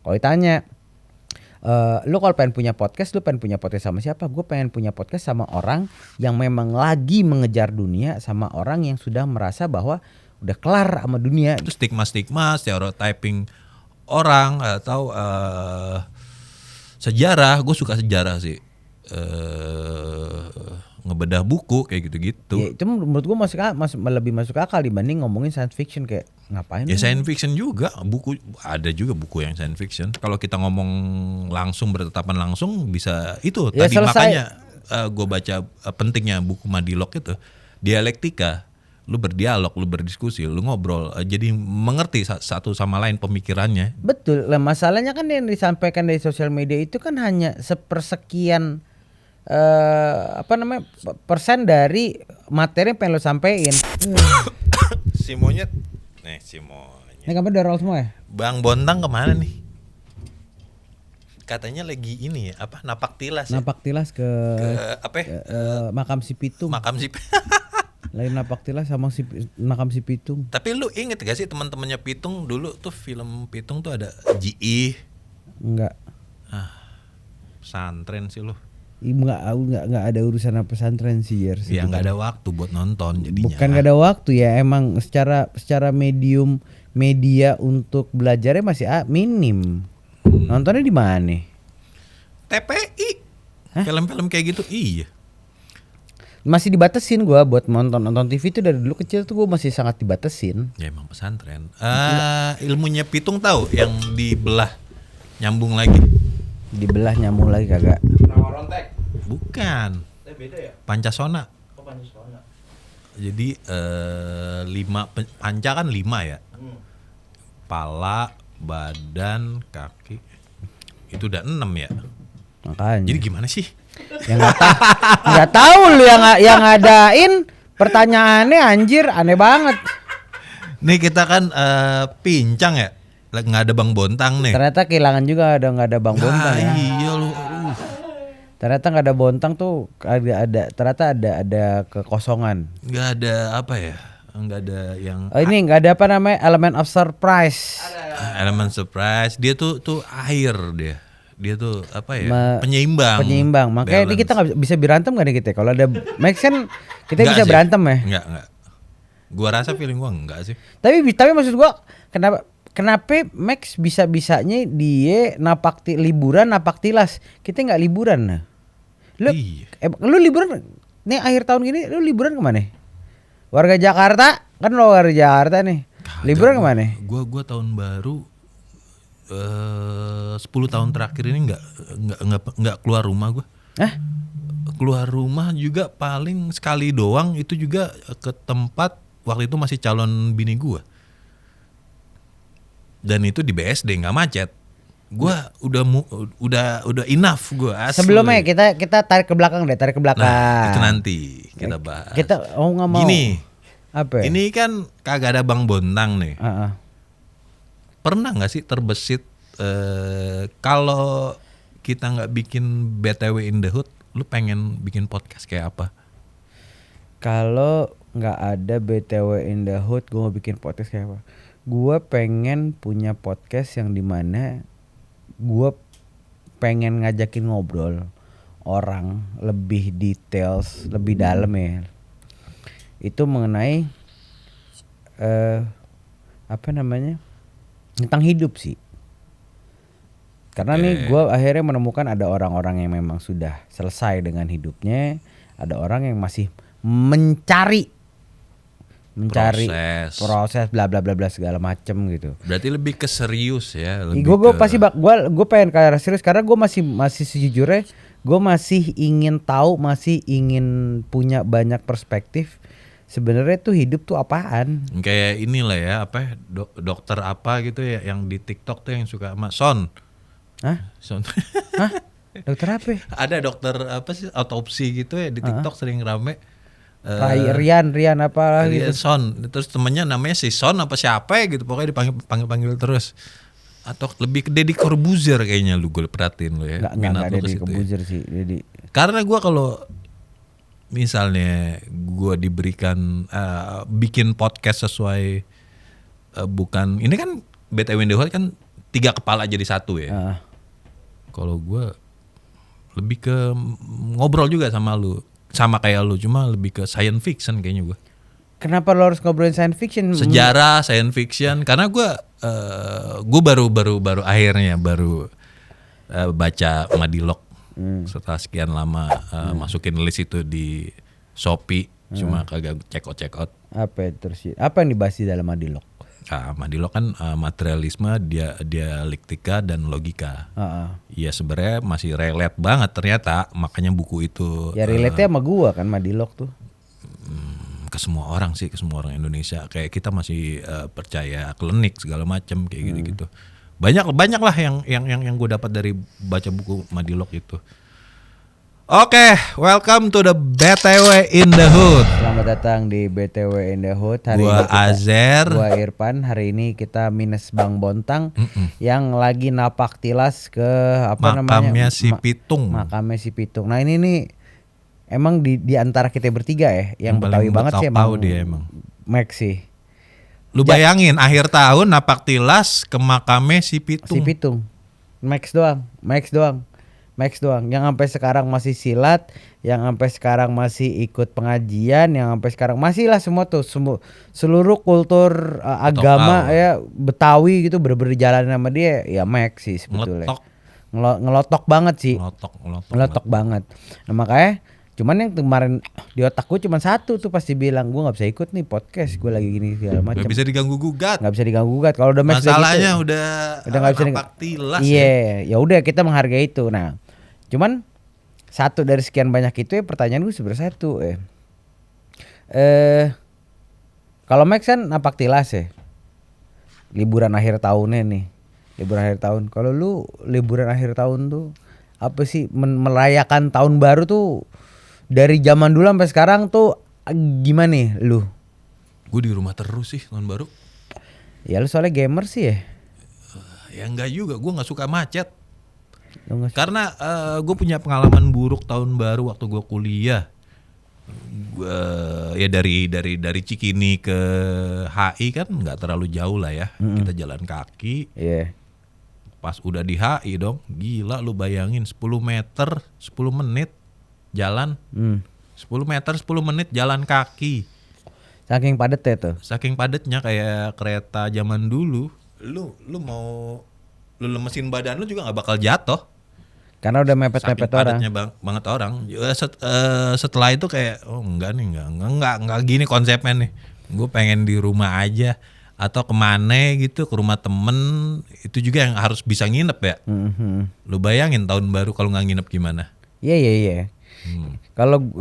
Kalau ditanya, lu kalau pengen punya podcast, lu pengen punya podcast sama siapa? Gue pengen punya podcast sama orang yang memang lagi mengejar dunia, sama orang yang sudah merasa bahwa udah kelar sama dunia. Itu stigma-stigma, stereotyping orang atau sejarah. Gue suka sejarah sih. Ngebedah buku kayak gitu-gitu. Ya, itu menurut gue lebih masuk akal dibanding ngomongin science fiction kayak ngapain? Ya science fiction juga, buku ada juga buku yang science fiction. Kalau kita ngomong langsung bertatapan langsung bisa itu. Ya, tadi selesai. Makanya gue baca pentingnya buku Madilog itu, dialektika. Lu berdialog, lu berdiskusi, lu ngobrol, jadi mengerti satu sama lain pemikirannya. Betul. Lah masalahnya kan yang disampaikan dari sosial media itu kan hanya sepersekian persen dari materi yang pengen lo sampein. Si monyet. Si monyet. Ini kamu udah roll semua ya? Bang Bontang kemana nih? Katanya lagi ini ya, napak tilas ya? Napak tilas ke makam si Pitung. Makam si Lain napak tilas sama makam si Pitung. Tapi lu inget gak sih teman-temannya Pitung dulu tuh film Pitung tuh ada GI? Enggak. Pesantren sih lu. Enggak ada urusan apa pesantren sih ya. Ya nggak ada waktu buat nonton jadinya. Bukan nggak ada waktu ya, emang secara medium media untuk belajarnya masih minim. Nontonnya di mana? TPI. Film-film kayak gitu iya. Masih dibatesin gue buat nonton TV itu dari dulu kecil tuh gue masih sangat dibatesin. Ya emang pesantren. Ilmunya Pitung tahu yang dibelah nyambung lagi. Dibelah nyambung lagi kagak? Rawarontek. Bukan. Beda ya? Pancasona. Oh, Pancasona. Jadi 5 panca kan 5 ya. Kepala, badan, kaki. Itu udah 6 ya. Makanya. Jadi gimana sih? Yang nggak tahu lu yang ngadain pertanyaannya anjir aneh banget. Nih kita kan pincang ya. Nggak ada Bang Bontang nih. Ternyata kehilangan juga nggak ada Bang Bontang ya. Iya lu. Ternyata nggak ada Bontang tuh ternyata ada kekosongan. Nggak ada apa ya? Nggak ada yang. Ini nggak ada apa namanya elemen of surprise. Elemen surprise. Dia tuh air dia. Dia tuh apa ya? Penyeimbang. Makanya ini kita nggak bisa berantem nggak nih kita? Kalau ada Max kan kita Nggak bisa sih. berantem ya. Enggak. Gua rasa feeling gua enggak sih. Tapi maksud gua kenapa Max bisa-bisanya dia liburan napak tilas, kita nggak liburan nah. Lu liburan nih akhir tahun gini, lu liburan kemana? Warga Jakarta kan, lo warga Jakarta nih. Liburan kemana? Gua tahun baru 10 tahun terakhir ini nggak keluar rumah gua. Keluar rumah juga paling sekali doang, itu juga ke tempat waktu itu masih calon bini gua. Dan itu di BSD nggak macet. Gua udah enough gua. Asli. Sebelumnya kita tarik ke belakang deh, Nah, itu nanti kita bahas. Kita nggak mau. Gini. Apa? Ini kan kagak ada Bang Bontang nih. Pernah nggak sih terbesit kalau kita nggak bikin BTW in the Hood, lu pengen bikin podcast kayak apa? Kalau nggak ada BTW in the Hood, gue mau bikin podcast kayak apa? Gue pengen punya podcast yang dimana gue pengen ngajakin ngobrol orang lebih details, lebih dalam ya. Itu mengenai tentang hidup sih. Karena nih gue akhirnya menemukan ada orang-orang yang memang sudah selesai dengan hidupnya, ada orang yang masih mencari proses bla bla bla bla segala macem gitu. Berarti lebih ke serius ya. Gue pasti gue pengen kayak serius karena gue masih sejujurnya gue masih ingin tahu, masih ingin punya banyak perspektif. Sebenarnya tuh hidup tuh apaan? Kayak inilah ya, dokter apa gitu ya yang di TikTok tuh yang suka sama Son. Son. Dokter apa? Ada dokter apa sih autopsi gitu ya di TikTok sering rame. Rian apa gitu. Son. Terus temennya namanya si Son apa siapa ya gitu, pokoknya dipanggil terus. Atau lebih ke Deddy Corbuzier kayaknya lu, gue perhatiin lu ya. Enggak Deddy Corbuzier sih, Deddy. Karena gue kalau misalnya gue diberikan bikin podcast sesuai bukan ini kan BTW in the Hood kan 3 kepala jadi satu ya. Ah. Kalau gue lebih ke ngobrol juga sama lu, sama kayak lu, cuma lebih ke science fiction kayaknya gue. Kenapa lo harus ngobrolin science fiction? Sejarah, science fiction, karena gue baru akhirnya baca Madilog setelah sekian lama masukin list itu di Shopee, cuma kagak check out. Apa terus? Apa yang dibahas di dalam Madilog? Madilog kan materialisme, dialektika dan logika. Ya sebenarnya masih relate banget ternyata, makanya buku itu Ya relate-nya sama gua kan Madilog tuh. ke semua orang sih, ke semua orang Indonesia. Kayak kita masih percaya klinik segala macam kayak gitu-gitu. Banyak lah yang gue dapat dari baca buku Madilog itu. Oke, welcome to the BTW in the Hood. Selamat datang di BTW in the Hood. Gua Azer, gua Irfan. Hari ini kita minus Bang Bontang yang lagi napak tilas ke makamnya si Pitung. Makamnya si Pitung. Nah ini nih emang di antara kita bertiga ya yang Betawi banget sih emang. Dia emang. Max sih. Lu bayangin akhir tahun napak tilas ke makamnya si Pitung. Si Pitung. Max doang. Yang sampai sekarang masih silat, yang sampai sekarang masih ikut pengajian, yang sampai sekarang masih lah semua tuh seluruh kultur agama ya Betawi gitu bener-bener jalan sama dia ya Max sih sebetulnya. Ngelotok banget sih. Ngelotok banget. Nah makanya cuman yang kemarin di otak gue cuma satu tuh pasti bilang gue nggak bisa ikut nih podcast, gue lagi gini segala macam. Nggak bisa diganggu gugat. Kalau udah Max masalahnya gitu, udah nggak bisa napak tilas. Iya, ya udah kita menghargai itu. Nah, cuman satu dari sekian banyak itu ya pertanyaan gue sebenarnya satu kalau Max kan napak tilas ya. Liburan akhir tahunnya nih. Kalau lu liburan akhir tahun tuh apa sih merayakan tahun baru tuh dari zaman dulu sampai sekarang tuh gimana nih lu? Gue di rumah terus sih tahun baru. Ya lu soalnya gamer sih ya. Ya enggak juga, gue nggak suka macet. Karena gue punya pengalaman buruk tahun baru waktu gue kuliah. Ya dari Cikini ke HI kan nggak terlalu jauh lah ya. Kita jalan kaki. Iya. Pas udah di HI dong, gila lu bayangin 10 meter 10 menit jalan. 10 meter 10 menit jalan kaki. Saking padatnya tuh. Saking padatnya kayak kereta zaman dulu. Lu mau lu lemesin badan lu juga nggak bakal jatuh. Karena udah mepet-mepet orang. Padatnya banget orang. Setelah itu kayak enggak gini konsepnya nih. Gue pengen di rumah aja atau kemana gitu, ke rumah temen. Itu juga yang harus bisa nginep ya. Lu bayangin tahun baru kalau nggak nginep gimana? Iya. Kalau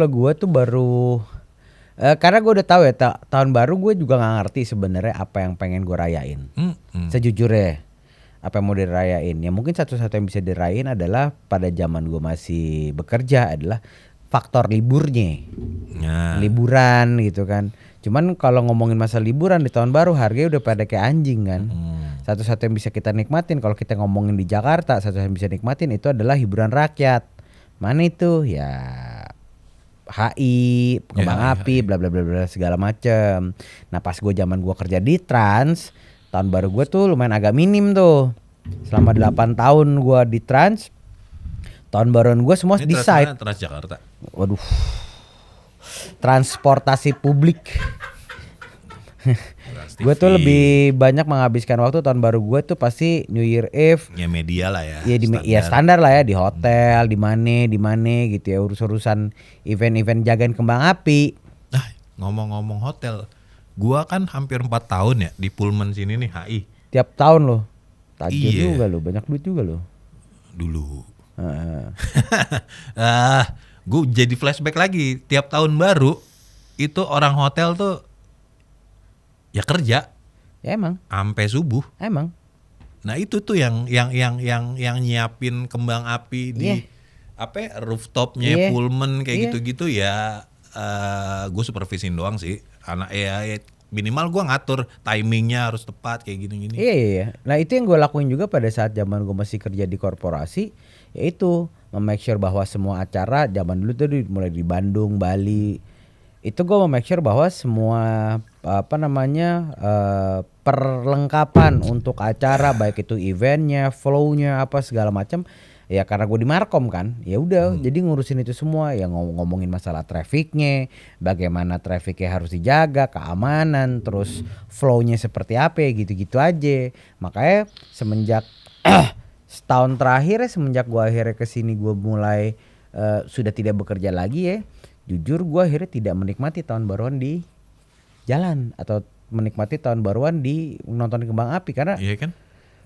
gue tuh baru karena gue udah tahu ya tahun baru gue juga nggak ngerti sebenarnya apa yang pengen gue rayain. Sejujurnya apa yang mau dirayain ya mungkin satu-satu yang bisa dirayain adalah pada zaman gue masih bekerja adalah faktor liburnya. Liburan gitu kan. Cuman kalau ngomongin masa liburan di tahun baru harganya udah pada kayak anjing kan. Satu-satu yang bisa kita nikmatin kalau kita ngomongin di Jakarta, satu-satu yang bisa nikmatin itu adalah hiburan rakyat. Mana itu ya HI, kembang api, bla bla bla bla segala macem. Nah pas gue zaman gue kerja di Trans, tahun baru gue tuh lumayan agak minim tuh. Selama 8 tahun gue di Trans, tahun baruan gue semua di site. Transjakarta. Waduh, transportasi publik. Gue tuh lebih banyak menghabiskan waktu tahun baru gue tuh pasti New Year Eve. Ya media lah ya. Iya standar lah ya di hotel, di mana gitu ya urusan event-event jagain kembang api. Nah, ngomong-ngomong hotel, gua kan hampir 4 tahun ya di Pullman sini nih HI. Tiap tahun loh. Tajir juga loh, banyak duit juga loh. Dulu. Gue jadi flashback lagi tiap tahun baru itu orang hotel tuh ya kerja. Ya emang. Sampai subuh. Emang. Nah itu tuh yang nyiapin kembang api di rooftopnya Pullman kayak gitu-gitu ya. Gue supervisin doang sih. Anak ya minimal gue ngatur timingnya harus tepat kayak gini-gini. Iya. Nah itu yang gue lakuin juga pada saat zaman gue masih kerja di korporasi, yaitu make sure bahwa semua acara zaman dulu tuh mulai di Bandung, Bali, itu gue make sure bahwa semua perlengkapan untuk acara, baik itu eventnya, flownya apa segala macam. Ya karena gue di Markom kan, ya udah jadi ngurusin itu semua, ya ngomongin masalah trafficnya, bagaimana trafficnya harus dijaga, keamanan, terus flownya seperti apa, gitu-gitu aja. Makanya semenjak setahun terakhir ya, semenjak gue akhirnya kesini gue mulai sudah tidak bekerja lagi ya, jujur gue akhirnya tidak menikmati tahun baruan di jalan atau menikmati tahun baruan di nonton kembang api karena Iya kan?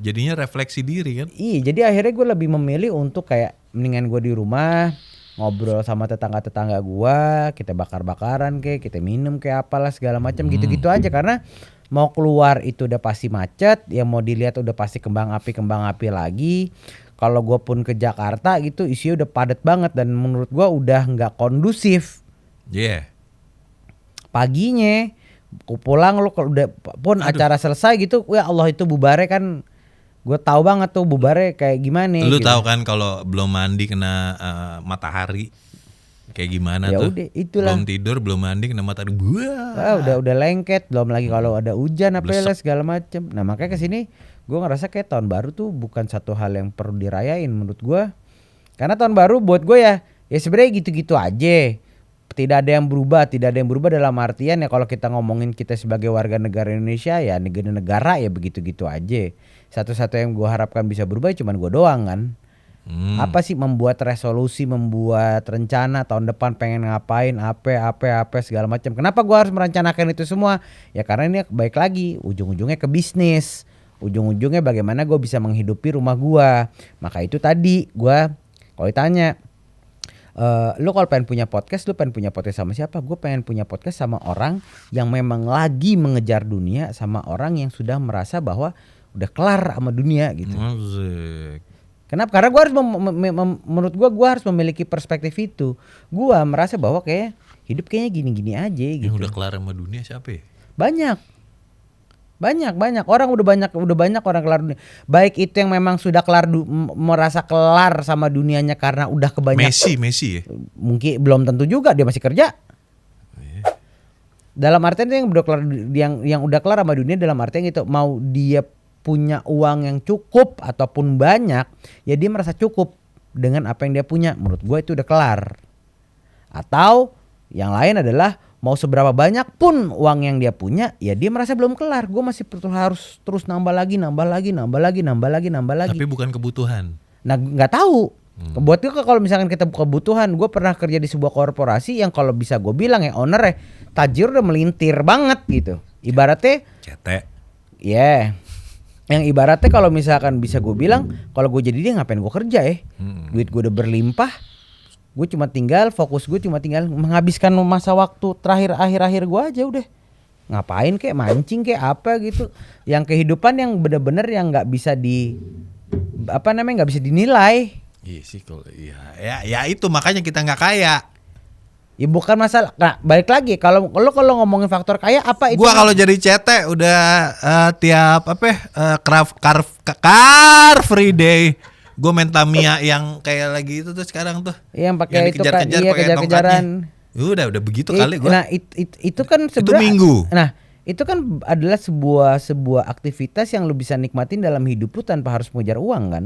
Jadinya refleksi diri kan? iya, jadi akhirnya gue lebih memilih untuk kayak mendingan gue di rumah ngobrol sama tetangga-tetangga gue, kita bakar-bakaran kayak, kita minum kayak apalah segala macam gitu-gitu aja karena mau keluar itu udah pasti macet, yang mau dilihat udah pasti kembang api lagi. Kalau gue pun ke Jakarta gitu isinya udah padat banget dan menurut gue udah nggak kondusif. Iya. Paginya aku pulang lo kalau udah pun acara selesai gitu, ya Allah itu bubarnya kan. Gue tahu banget tuh bubarnya kayak gimana. Lu gitu. tahu kan kalau belum mandi kena matahari kayak gimana Ya tuh? udah, itulah. Belum tidur, belum mandi kena matahari. Buah. Udah lengket, belum lagi kalau ada hujan apa ya segala macem. Nah makanya kesini gue ngerasa kayak tahun baru tuh bukan satu hal yang perlu dirayain menurut gue. Karena tahun baru buat gue ya sebenarnya gitu-gitu aja. Tidak ada yang berubah dalam artian ya kalau kita ngomongin kita sebagai warga negara Indonesia ya negara ya begitu-gitu aja. Satu-satu yang gue harapkan bisa berubah cuman gue doang kan. Apa sih membuat resolusi, membuat rencana tahun depan pengen ngapain, apa segala macam. Kenapa gue harus merencanakan itu semua? Ya karena ini baik lagi ujung-ujungnya ke bisnis. Ujung-ujungnya bagaimana gue bisa menghidupi rumah gue. Maka itu tadi gue kalau ditanya lu kalau pengen punya podcast, lu pengen punya podcast sama siapa? Gue pengen punya podcast sama orang yang memang lagi mengejar dunia, sama orang yang sudah merasa bahwa udah kelar sama dunia gitu. Asik. Kenapa? Karena gue harus menurut gue harus memiliki perspektif itu. Gue merasa bahwa kayak hidup kayaknya gini-gini aja gitu. Yang udah kelar sama dunia siapa ya? Banyak orang udah banyak orang kelar dunia. Baik itu yang memang sudah kelar merasa kelar sama dunianya karena udah kebanyakan. Messi ya? Mungkin belum tentu juga dia masih kerja. Dalam artian itu yang udah kelar, yang udah kelar sama dunia dalam artian itu mau dia punya uang yang cukup ataupun banyak, ya dia merasa cukup dengan apa yang dia punya. Menurut gue itu udah kelar. Atau yang lain adalah mau seberapa banyak pun uang yang dia punya, ya dia merasa belum kelar. Gue masih harus terus nambah lagi. Tapi bukan kebutuhan. Nah nggak tahu. Buat gue kalau misalkan kita kebutuhan, gue pernah kerja di sebuah korporasi yang kalau bisa gue bilang ya owner tajir udah melintir banget gitu. Ibaratnya Cetek. ya. Yang ibaratnya kalau misalkan bisa gue bilang, kalau gue jadi dia ngapain gue kerja ya? Duit gue udah berlimpah, gue cuma tinggal fokus, gue cuma tinggal menghabiskan masa waktu terakhir akhir gue aja udah. Ngapain kayak mancing kayak apa gitu? Yang kehidupan yang bener-bener yang nggak bisa nggak bisa dinilai. Iya sih kalau ya itu makanya kita nggak kaya. Ya bukan masalah. Nah, balik lagi kalau ngomongin faktor kaya apa itu? Gua kalau jadi CT udah tiap car free day. Gue main Tamiya yang kayak lagi itu tuh sekarang tuh. Yang pakai itu kan dikejar-kejar pakai kejar-kejaran. Udah begitu kali gue. Nah, itu kan sebenarnya minggu. Nah, itu kan adalah sebuah aktivitas yang lu bisa nikmatin dalam hidup lu tanpa harus mengejar uang kan?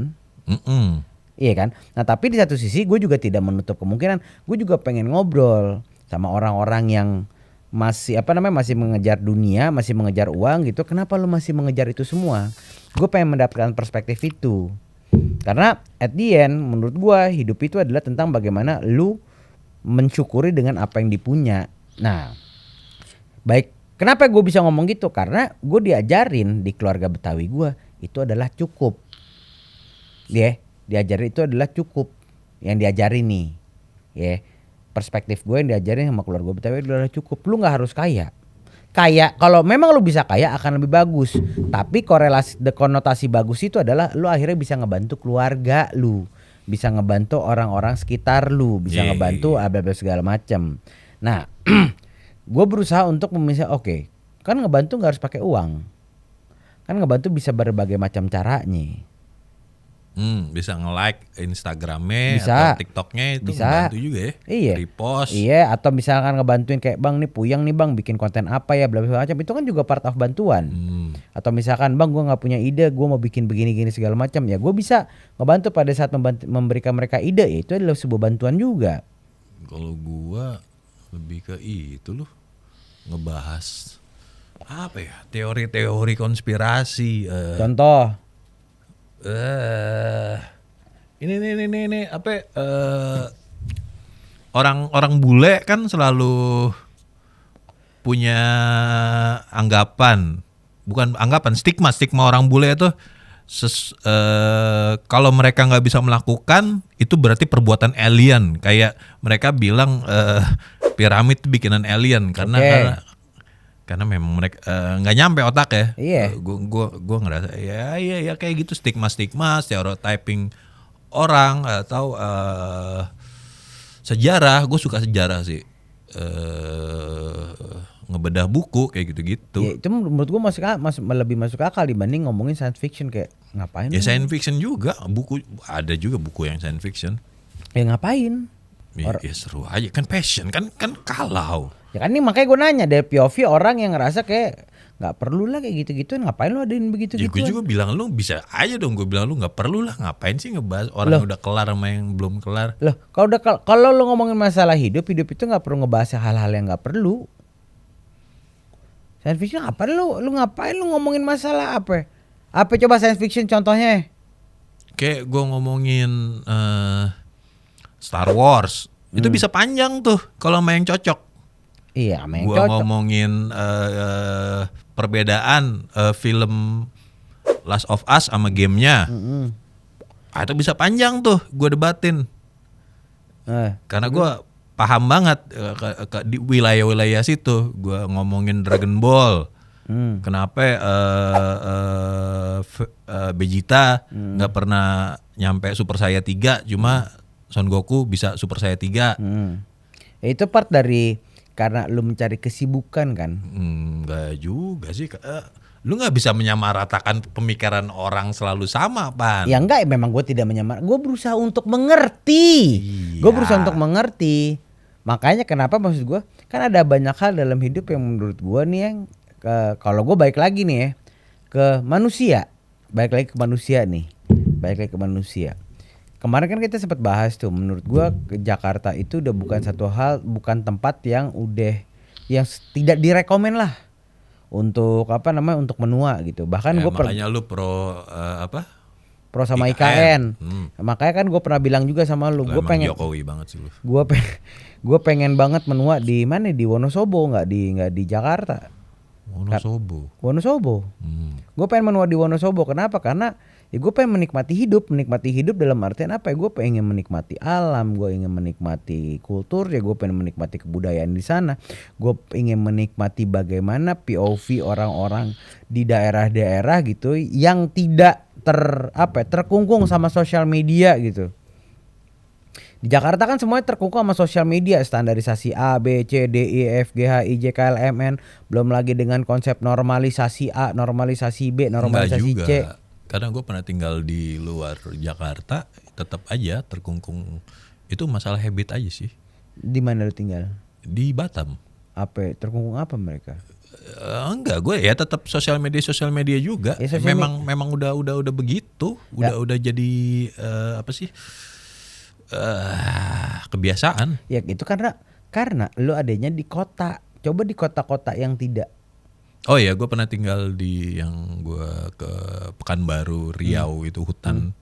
Iya kan? Nah tapi di satu sisi gue juga tidak menutup kemungkinan gue juga pengen ngobrol sama orang-orang yang masih masih mengejar dunia, masih mengejar uang gitu. Kenapa lu masih mengejar itu semua? Gue pengen mendapatkan perspektif itu. Karena at the end menurut gue hidup itu adalah tentang bagaimana lu mensyukuri dengan apa yang dipunya. Nah baik, kenapa gue bisa ngomong gitu? Karena gue diajarin di keluarga Betawi gue itu adalah cukup. Diajarin itu adalah cukup. Yang diajarin nih perspektif gue yang diajarin sama keluarga Betawi adalah cukup. Lu gak harus kaya. Kalau memang lu bisa kaya akan lebih bagus. Tapi konotasi bagus itu adalah lu akhirnya bisa ngebantu keluarga lu, bisa ngebantu orang-orang sekitar lu, bisa ngebantu segala macam. Nah gue berusaha untuk memisah. Oke, kan ngebantu gak harus pakai uang. Kan ngebantu bisa berbagai macam caranya. Bisa nge-like Instagramnya Bisa. atau TikToknya itu Bisa. ngebantu juga ya. Iya. Repost. Iya, atau misalkan ngebantuin kayak Bang nih puyeng nih Bang bikin konten apa ya bla bla macam, itu kan juga part of bantuan. Atau misalkan Bang gua nggak punya ide, gua mau bikin begini-gini segala macam, ya gua bisa ngebantu pada saat memberikan mereka ide, ya itu adalah sebuah bantuan juga. Kalau gua lebih ke itu loh, ngebahas apa ya, teori-teori konspirasi. Contoh, Ini apa ya, orang bule kan selalu punya anggapan, bukan anggapan, stigma orang bule itu kalau mereka nggak bisa melakukan itu berarti perbuatan alien. Kayak mereka bilang piramid itu bikinan alien karena Oke. karena memang mereka nggak nyampe otak ya. Iya. Gue ngerasa ya kayak gitu, stigma stereotyping orang atau sejarah. Gue suka sejarah sih, ngebedah buku kayak gitu-gitu. ya itu menurut gua lebih masuk akal dibanding ngomongin science fiction kayak ngapain? Ya lu? science fiction juga, buku ada juga buku yang science fiction. Ya ngapain? Ya seru aja kan, passion kan kalau. Ya kan ini makanya gue nanya dari POV orang yang ngerasa kayak nggak perlu lah kayak gitu-gituan, ngapain lu adain Ya begitu-gitu? gue juga bilang lu bisa aja dong, gue bilang lu nggak perlu lah, ngapain sih ngebahas orang yang udah kelar sama yang belum kelar. Loh, kalau lu ngomongin masalah hidup itu nggak perlu ngebahas hal-hal yang nggak perlu. Science fiction apa lu ngapain lu ngomongin masalah apa? Apa coba science fiction contohnya? Kayak gue ngomongin Star Wars itu bisa panjang tuh kalau sama yang cocok. Iya, sama yang Gue cocok. ngomongin perbedaan film Last of Us sama gamenya. Itu bisa panjang tuh gue debatin. Karena gue paham banget di wilayah-wilayah situ. Gue ngomongin Dragon Ball. Kenapa Vegeta nggak pernah nyampe Super Saiyan 3, cuma Son Goku bisa Super Saiyan 3. Ya, itu part dari karena lu mencari kesibukan kan. Enggak juga sih. Lu nggak bisa menyamaratakan pemikiran orang selalu sama, Pan. Ya enggak, memang gue tidak menyamar. Gue berusaha untuk mengerti. Iya. Gue berusaha untuk mengerti. Makanya kenapa maksud gue, kan ada banyak hal dalam hidup yang menurut gue nih yang kalau gue balik lagi nih ya ke manusia, balik lagi ke manusia. Kemarin kan kita sempat bahas tuh, menurut gue ke Jakarta itu udah bukan tempat yang tidak direkomen lah untuk untuk menua gitu. Bahkan gue makanya lu pro pro sama IKN. IKN. Makanya kan gue pernah bilang juga sama lu, gue Emang pengen Jokowi banget sih lu. gue pengen banget menua di mana, di Wonosobo, nggak di Jakarta. Wonosobo. Gue pengen menua di Wonosobo. Kenapa? Karena ya gue pengen menikmati hidup dalam artian apa ya? Gue pengen menikmati alam, gue ingin menikmati kultur, ya gue pengen menikmati kebudayaan di sana. Gue ingin menikmati bagaimana POV orang-orang di daerah-daerah gitu yang tidak terkungkung sama sosial media gitu. Di Jakarta kan semuanya terkungkung sama sosial media, standarisasi A, B, C, D, E, F, G, H, I, J, K, L, M, N. Belum lagi dengan konsep normalisasi A, normalisasi B, normalisasi Enggak C. juga. Karena gue pernah tinggal di luar Jakarta, tetap aja terkungkung. Itu masalah habit aja sih. Di mana lu tinggal? Di Batam. Apa terkungkung apa mereka? Enggak, gue ya tetap sosial media juga. Ya, memang udah begitu, udah jadi apa sih? Kebiasaan. Ya itu karena lu adanya di kota. Coba di kota-kota yang tidak. Oh ya, gue pernah tinggal di yang gue ke Pekanbaru, Riau itu hutan.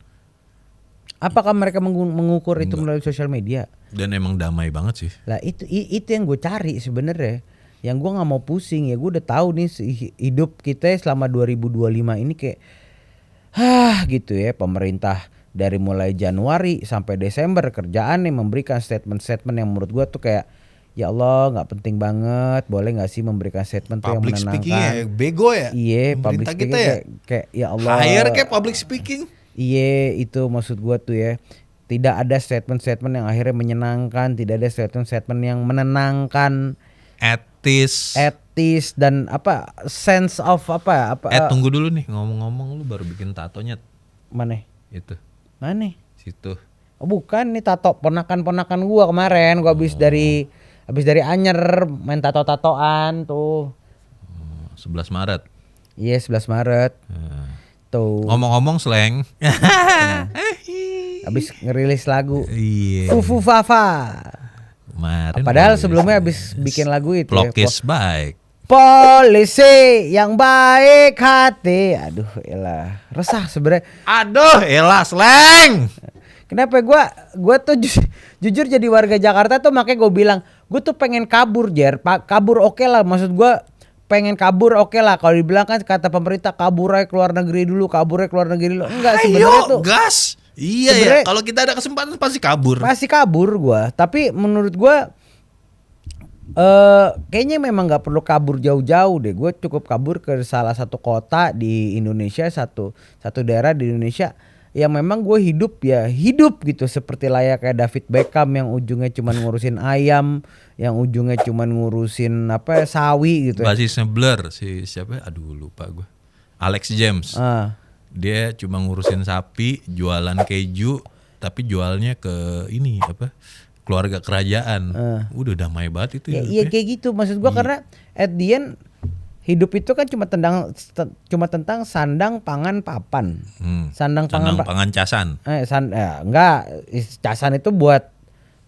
Apakah mereka mengukur itu melalui sosial media? Dan emang damai banget sih. Lah itu yang gue cari sebenarnya. Yang gue nggak mau pusing ya, gue udah tahu nih hidup kita selama 2025 ini kayak gitu ya. Pemerintah dari mulai Januari sampai Desember kerjaan nih memberikan statement-statement yang menurut gue tuh kayak ya Allah nggak penting banget, boleh nggak sih memberikan statement tuh yang Public menenangkan. speaking ya, bego ya. Iya, public Pemerintah speaking kita ya. kayak ya Allah. Hire kayak public speaking. Iya, itu maksud gue tuh ya. Tidak ada statement-statement yang akhirnya menyenangkan, tidak ada statement-statement yang menenangkan, Etis. dan sense of apa. Tunggu dulu nih, ngomong-ngomong lu baru bikin tatonya Mana? itu. Mana? Situ. Oh bukan, nih tato ponakan-ponakan gua kemarin. Gua habis dari Anyer main tato-tatoan tuh. 11 Maret. Iya 11 Maret. Tuh. Ngomong-ngomong slang. Habis ngerilis lagu Iya. Fufu Fafa. Kemarin. Padahal rilis. sebelumnya habis bikin lagu itu ya. Plokis baik. Polisi yang baik hati. Aduh elah. Resah sebenarnya. Aduh, elah slang. Kenapa gua tuh jujur jadi warga Jakarta tuh makanya gue bilang gue tuh pengen kabur kabur oke lah, maksud gue pengen kabur oke lah. Kalau dibilang kan kata pemerintah kabur aja keluar negeri dulu, enggak sebenarnya Ayo, tuh gas. Iya ya, Sebenarnya- kalau kita ada kesempatan pasti kabur. pasti kabur gue. Tapi menurut gue kayaknya memang nggak perlu kabur jauh-jauh deh. Gue cukup kabur ke salah satu kota di Indonesia, satu daerah di Indonesia yang memang gue hidup gitu seperti layak kayak David Beckham yang ujungnya cuman ngurusin ayam, yang ujungnya cuman ngurusin sawi gitu ya. Basisnya Blur si siapa? Aduh lupa gue. Alex James. Ah. Dia cuma ngurusin sapi, jualan keju, tapi jualnya ke ini keluarga kerajaan. Udah damai banget itu Iya hidupnya. kayak gitu maksud gue karena at the end hidup itu kan cuma tentang sandang pangan papan. Sandang Sandang pangan pangan casan. enggak, casan itu buat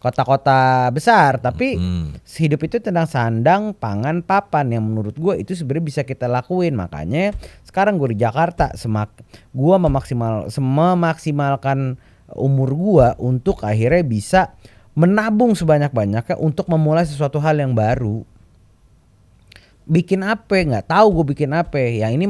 kota-kota besar, tapi hidup itu tentang sandang pangan papan yang menurut gue itu sebenarnya bisa kita lakuin. Makanya sekarang gue di Jakarta gue memaksimalkan umur gue untuk akhirnya bisa menabung sebanyak-banyaknya untuk memulai sesuatu hal yang baru. Bikin apa nggak tahu gue bikin apa. Yang ini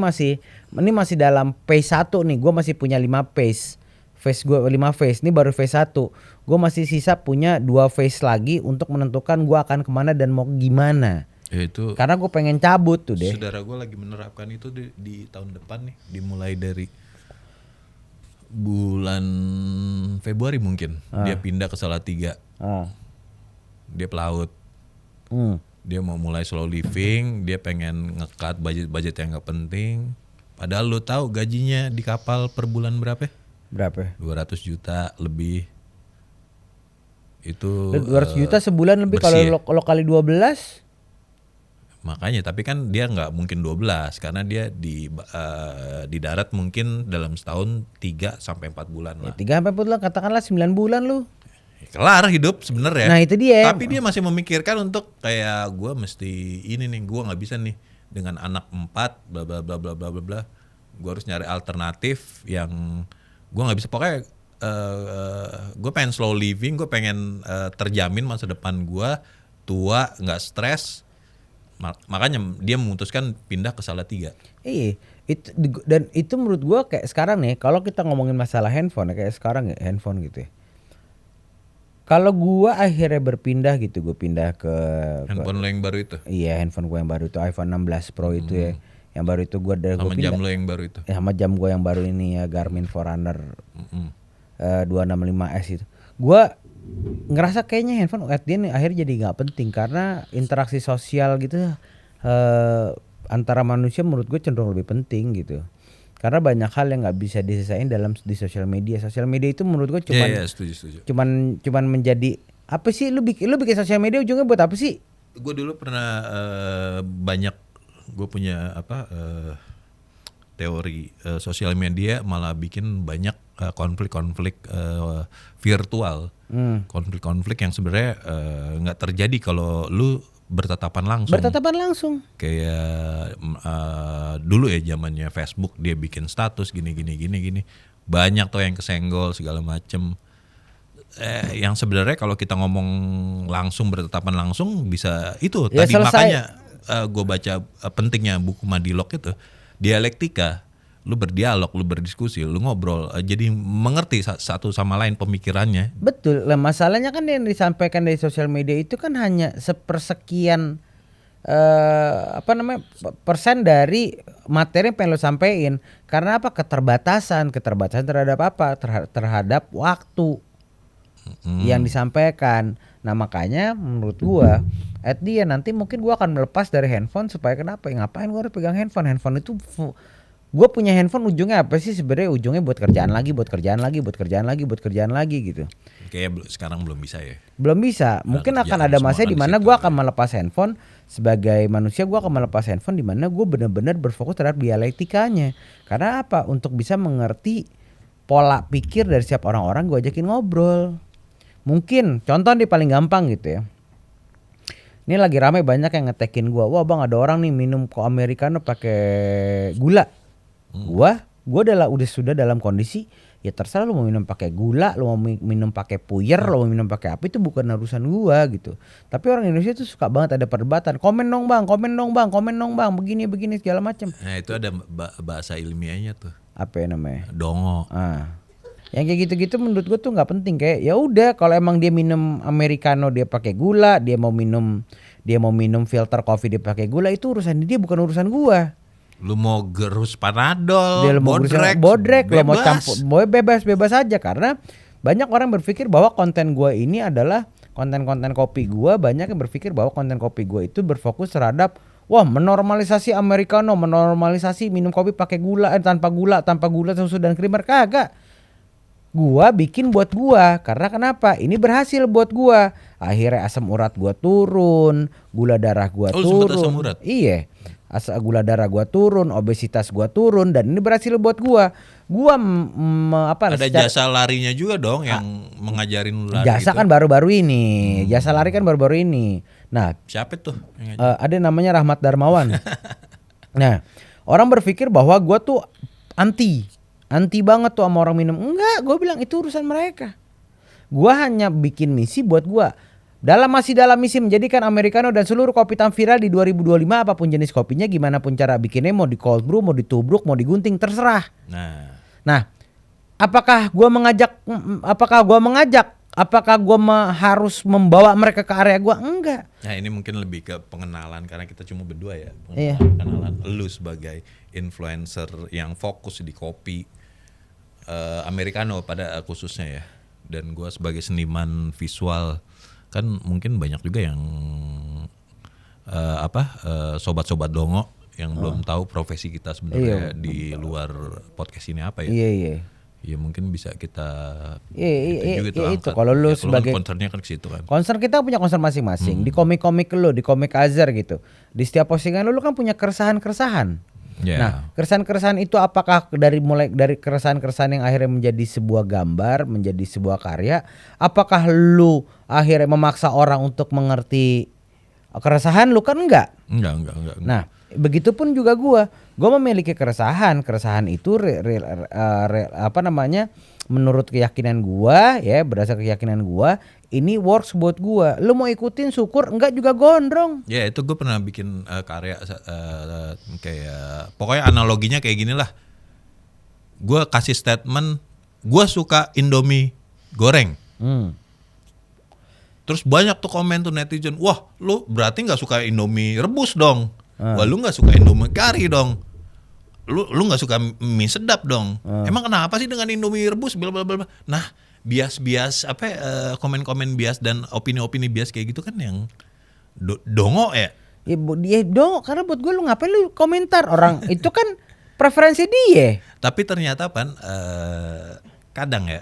masih dalam phase 1 nih. Gue masih punya 5 phase. Phase gue 5 phase. Ini baru phase 1. Gue masih sisa punya 2 phase lagi untuk menentukan gue akan kemana dan mau gimana. Itu Karena gue pengen cabut tuh deh. saudara gue lagi menerapkan itu di tahun depan nih, dimulai dari bulan Februari mungkin. Dia pindah ke Salatiga. Dia pelaut. Dia mau mulai slow living, dia pengen nge-cut budget yang gak penting. Padahal lu tahu gajinya di kapal per bulan berapa? Berapa? 200 juta lebih. Itu 200 juta sebulan lebih kalau bersih ya. lo kali 12. Makanya tapi kan dia nggak mungkin 12 karena dia di darat mungkin dalam setahun 3 sampai 4 bulan lah. 3 sampai 4 bulan, katakanlah 9 bulan lu. Kelar hidup sebenarnya. Nah, itu dia. Tapi dia masih memikirkan untuk kayak gue mesti ini nih, gue nggak bisa nih dengan anak 4 bla bla bla bla bla bla bla. Gue harus nyari alternatif yang gue nggak bisa. Pokoknya gue pengen slow living, gue pengen terjamin masa depan gue tua nggak stres. Makanya dia memutuskan pindah ke Salatiga. Iya, dan itu menurut gua kayak sekarang nih, kalau kita ngomongin masalah handphone kayak sekarang ya handphone gitu ya. Kalau gua akhirnya berpindah gitu, gua pindah ke Handphone lo yang baru itu. Iya, handphone gua yang baru itu iPhone 16 Pro itu ya. Yang baru itu gua Sama pindah. jam lo yang baru itu. Sama jam gua yang baru ini ya, Garmin Forerunner 265S itu. Gua ngerasa kayaknya handphone at the end akhirnya jadi nggak penting karena interaksi sosial gitu antara manusia menurut gue cenderung lebih penting gitu. Karena banyak hal yang nggak bisa diselesain di sosial media. Sosial media itu menurut gue setuju. cuman menjadi apa sih lu bikin sosial media ujungnya buat apa sih? Gue dulu pernah gue punya teori sosial media malah bikin banyak konflik-konflik virtual, konflik-konflik yang sebenarnya nggak terjadi kalau lu bertatapan langsung. Kayak dulu ya zamannya Facebook dia bikin status gini, banyak tuh yang kesenggol segala macem. Yang sebenarnya kalau kita ngomong langsung bertatapan langsung bisa itu Ya, tadi selesai. makanya gue baca pentingnya buku Madilog itu dialektika. Lu berdialog, lu berdiskusi, lu ngobrol, jadi mengerti satu sama lain pemikirannya. Betul lah, masalahnya kan yang disampaikan dari sosial media itu kan hanya sepersekian persen dari materi yang pengen lo sampein. Karena apa? Keterbatasan terhadap apa? Terhadap waktu yang disampaikan. Nah makanya menurut gua at the end nanti mungkin gua akan melepas dari handphone supaya kenapa? Ngapain gua harus pegang handphone? Handphone itu Gue punya handphone ujungnya apa sih sebenarnya? Ujungnya buat kerjaan lagi gitu. Kayaknya sekarang belum bisa ya. Belum bisa. Mungkin akan kerjaan ada semua masa kan di di mana situ, gue ya. akan melepas handphone. Sebagai manusia gue akan melepas handphone di mana gue benar-benar berfokus terhadap dialektikanya. Karena apa? Untuk bisa mengerti pola pikir dari setiap orang-orang gue ajakin ngobrol. Mungkin contoh nih paling gampang gitu ya. Ini lagi ramai banyak yang ngetekin gue. Wah bang, ada orang nih minum americano pakai gula. Gua sudah dalam kondisi ya terserah lu mau minum pakai gula, lu mau minum pakai puyer, lu mau minum pakai apa, itu bukan urusan gua gitu. Tapi orang Indonesia tuh suka banget ada perdebatan. Komen dong bang, begini segala macam. Nah itu ada bahasa ilmiahnya tuh. Apa ya namanya? Dongo. Yang kayak gitu-gitu menurut gue tuh nggak penting. Kayak ya udah, kalau emang dia minum americano dia pakai gula, dia mau minum filter coffee dia pakai gula, itu urusan dia, bukan urusan gua. Lu mau gerus panadol, Dia mau bodrek, lo mau campur, bebas aja. Karena banyak orang berpikir bahwa konten gua ini adalah konten-konten kopi gua. Banyak yang berpikir bahwa konten kopi gua itu berfokus terhadap menormalisasi americano, menormalisasi minum kopi pakai gula, tanpa gula, susu dan creamer. Kagak. Gua bikin buat gua, karena kenapa? Ini berhasil buat gua. Akhirnya asam urat gua turun, gula darah gua turun. Asam urat? Iya. Gula darah gua turun, obesitas gua turun, dan ini berhasil buat gua. Gua ada jasa larinya juga dong yang mengajarin lu lari. Jasa gitu. kan baru-baru ini. Jasa lari kan baru-baru ini. Nah, siapa tuh? Ada namanya Rahmat Darmawan. Nah, orang berpikir bahwa gua tuh anti banget tuh sama orang minum. Enggak, gue bilang itu urusan mereka. Gue hanya bikin misi buat gue. Dalam misi menjadikan americano dan seluruh kopi tam viral di 2025, apapun jenis kopinya, gimana pun cara bikinnya, mau di cold brew, mau ditubruk, mau digunting, terserah. Nah, apakah gue mengajak? Apakah gue harus membawa mereka ke area gue? Enggak. Nah ini mungkin lebih ke pengenalan karena kita cuma berdua ya. Iya. Pengenalan lu sebagai influencer yang fokus di kopi americano pada khususnya ya. Dan gue sebagai seniman visual kan mungkin banyak juga yang sobat-sobat dongo yang belum tahu profesi kita sebenarnya di luar podcast ini apa ya. Iya. Ya mungkin bisa kita itu kalau lu sebagai concernnya kan ke situ kan. Concern kita punya concern masing-masing. Di komik-komik lu, di komik Azhar gitu. Di setiap postingan lu kan punya keresahan-keresahan. Yeah. Nah, keresahan-keresahan itu apakah mulai dari keresahan-keresahan yang akhirnya menjadi sebuah gambar, menjadi sebuah karya, apakah lu akhirnya memaksa orang untuk mengerti keresahan lu? Kan enggak. Enggak. Nah, begitupun juga gua memiliki keresahan itu menurut keyakinan gua ya, berdasar keyakinan gua ini works buat gua. Lu mau ikutin syukur, enggak juga gondrong. Ya itu gue pernah bikin karya kayak pokoknya analoginya kayak gini lah. Gue kasih statement, gue suka Indomie goreng. Terus banyak tuh komen tuh netizen, wah lu berarti nggak suka Indomie rebus dong. Wah lu nggak suka Indomie kari dong. Lu nggak suka mie sedap dong. Emang kenapa sih dengan Indomie rebus? Blablabla. Nah bias komen-komen bias dan opini-opini bias kayak gitu kan yang dongo ya. Dia dongo karena buat gue lu ngapain lu komentar orang itu kan preferensi dia. Tapi ternyata kadang ya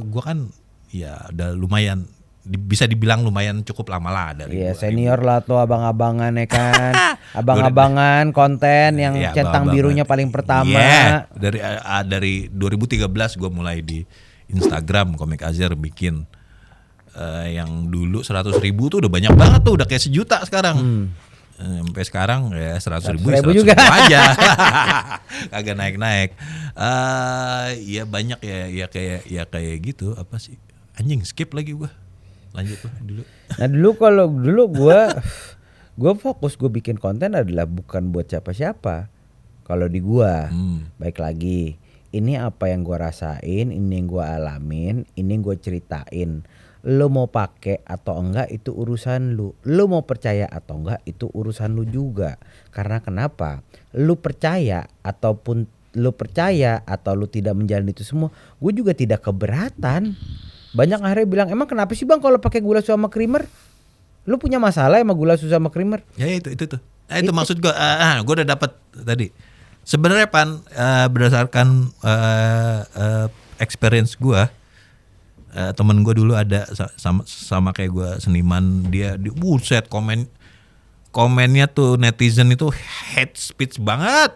gue kan ya udah lumayan bisa dibilang lumayan cukup lama lah dari senior lah tuh abang-abangan ya kan. Abang-abangan konten yang centang birunya paling pertama. Dari 2013 gue mulai di Instagram Komik Azhar bikin yang dulu 100.000 tuh udah banyak banget tuh, udah kayak 1 juta sekarang. Sampai sekarang ya 100.000 juga aja. Agak naik-naik. Ya banyak ya kayak gitu apa sih? Anjing skip lagi gue. Lanjut tuh dulu. Nah dulu gue fokus gue bikin konten adalah bukan buat siapa-siapa. Kalau di gue baik lagi ini apa yang gue rasain, ini yang gue alamin, ini yang gue ceritain. Lo mau pakai atau enggak itu urusan lu. Lo mau percaya atau enggak itu urusan lu juga. Karena kenapa? Lu percaya ataupun lu percaya atau lu tidak menjalani itu semua, gue juga tidak keberatan. Banyak akhirnya bilang, emang kenapa sih bang kalau pakai gula susu sama creamer? Lu punya masalah sama gula susu sama creamer? Ya itu tuh. Nah, itu maksud gue. Gue udah dapat tadi. Sebenarnya Pan, berdasarkan experience gue, temen gue dulu ada sama kayak gue seniman, dia di buset komennya tuh netizen itu hate speech banget.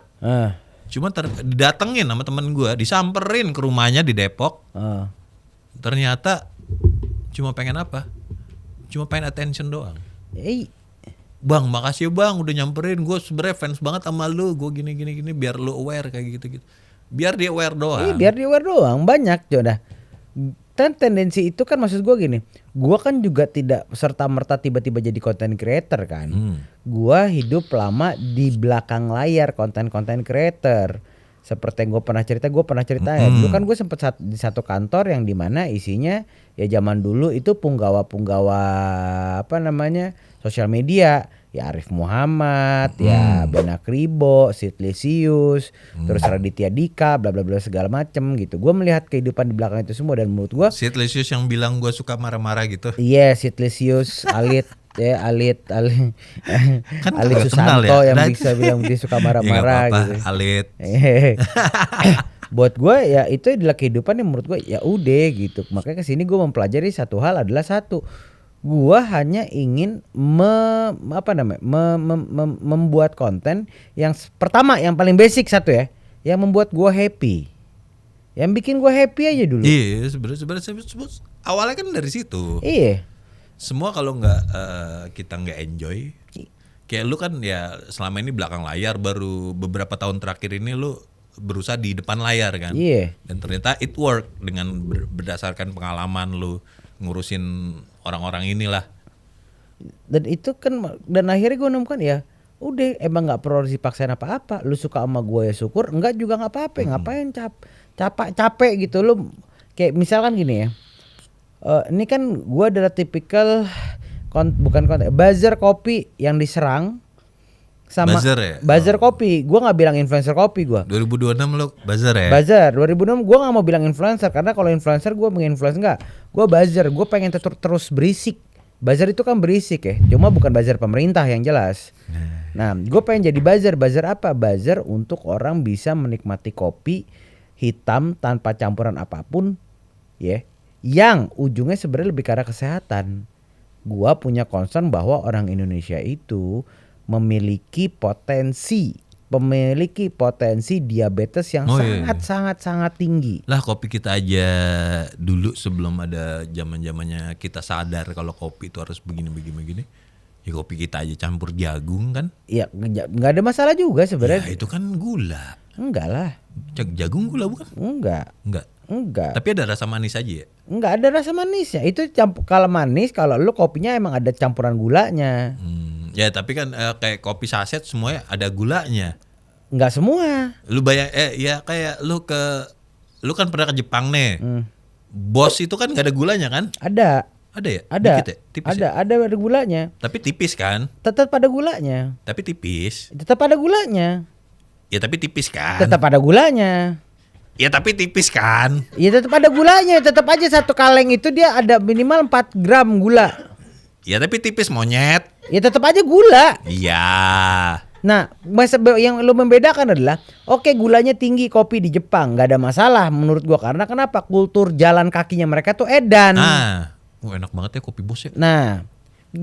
Cuma didatengin sama temen gue, disamperin ke rumahnya di Depok. Ternyata cuma pengen apa? Cuma pengen attention doang. Bang, makasih bang udah nyamperin, gue sebenarnya fans banget sama lu, gue gini biar lu aware kayak gitu. Biar dia aware doang. Biar dia aware doang, banyak jodoh. Dan tendensi itu kan maksud gue gini, gue kan juga tidak serta merta tiba-tiba jadi content creator kan. Gue hidup lama di belakang layar content creator. Seperti yang gue pernah cerita ya. Dulu kan gue sempet di satu kantor yang dimana isinya ya zaman dulu itu punggawa apa namanya sosial media. Ya Arif Muhammad, ya Benak Ribo, Sid Lesius, terus Raditya Dika, bla bla bla segala macem gitu. Gue melihat kehidupan di belakang itu semua dan menurut gue Sid Lesius yang bilang gue suka marah-marah gitu. Iya, Sid Lesius, Alit Kan Alit kagak Susanto kenal ya. yang bisa bilang dia suka marah-marah Ya, gitu. Alit. Buat gue ya itu adalah kehidupan yang menurut gue ya udah gitu. Makanya kesini gue mempelajari satu hal adalah gue hanya ingin membuat konten yang pertama yang paling basic satu ya, yang membuat gue happy, yang bikin gue happy aja dulu. Iya, sebenarnya awalnya kan dari situ. Iya. Semua kalau nggak kita nggak enjoy, kayak lu kan ya selama ini belakang layar, baru beberapa tahun terakhir ini lu berusaha di depan layar kan. Iya. Dan ternyata it work dengan berdasarkan pengalaman lu ngurusin orang-orang inilah. Dan itu kan dan akhirnya gue nemukan ya udah emang nggak perlu dipaksain apa-apa. Lu suka sama gue ya syukur, enggak juga nggak apa-apa. Ngapain capek gitu lu. Kayak misalkan gini ya. Ini kan gue adalah tipikal bukan konten buzzer kopi yang diserang sama Buzzer ya? Buzzer kopi. Gue nggak bilang influencer kopi gue. 2026 lu buzzer ya? Buzzer 2006 gue nggak mau bilang influencer karena kalau influencer gue menginfluence enggak. Gue buzzer, gue pengen terus berisik. Buzzer itu kan berisik ya, cuma bukan buzzer pemerintah yang jelas. Nah, gue pengen jadi buzzer. Buzzer apa? Buzzer untuk orang bisa menikmati kopi hitam tanpa campuran apapun, ya. Yang ujungnya sebenarnya lebih ke arah kesehatan. Gue punya concern bahwa orang Indonesia itu memiliki potensi diabetes yang sangat tinggi. Lah kopi kita aja dulu sebelum ada zaman-zamannya kita sadar kalau kopi itu harus begini. Ya kopi kita aja campur jagung kan? Ya nggak ada masalah juga sebenarnya. Ya itu kan gula. Enggak lah. Jagung gula bukan? Enggak. Tapi ada rasa manis aja ya? Enggak ada rasa manisnya. Itu kalau manis kalau lu kopinya emang ada campuran gulanya. Ya tapi kan kayak kopi saset semuanya ada gulanya. Enggak semua. Lu bayang ya kayak lu kan pernah ke Jepang nih. Bos itu kan nggak ada gulanya kan? Ada ya? Ada. Dikit ya? Tipis ada, ya? ada gulanya. Tapi tipis kan? Tetap ada gulanya. Tapi tipis. Tetap ada gulanya. Ya tapi tipis kan? Tetap ada gulanya. Ya tapi tipis kan? Ya tetap ada gulanya. Tetap aja satu kaleng itu dia ada minimal 4 gram gula. Ya tapi tipis monyet. Ya tetap aja gula. Iya. Nah, yang lu membedakan adalah oke gulanya tinggi kopi di Jepang, nggak ada masalah menurut gua karena kenapa? Kultur jalan kakinya mereka tuh edan. Enak banget ya kopi Bos ya. Nah,